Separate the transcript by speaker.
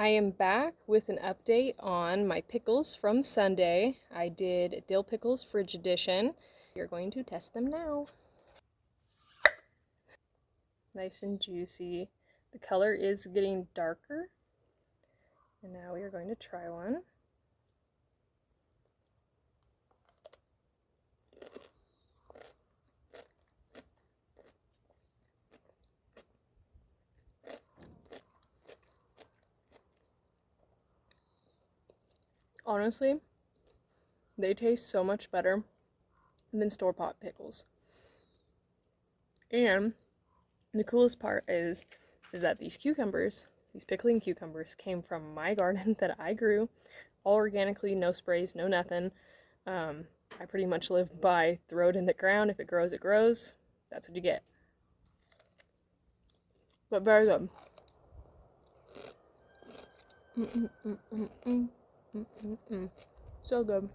Speaker 1: I am back with an update on my pickles from Sunday. I did dill pickles fridge edition. We're going to test them now. Nice and juicy. The color is getting darker. And now we are going to try one. Honestly, they taste so much better than store-bought pickles. And the coolest part is that these cucumbers, these pickling cucumbers, came from my garden that I grew, all organically, no sprays, no nothing. I pretty much live by throw it in the ground. If it grows, it grows. That's what you get. But very good. So good.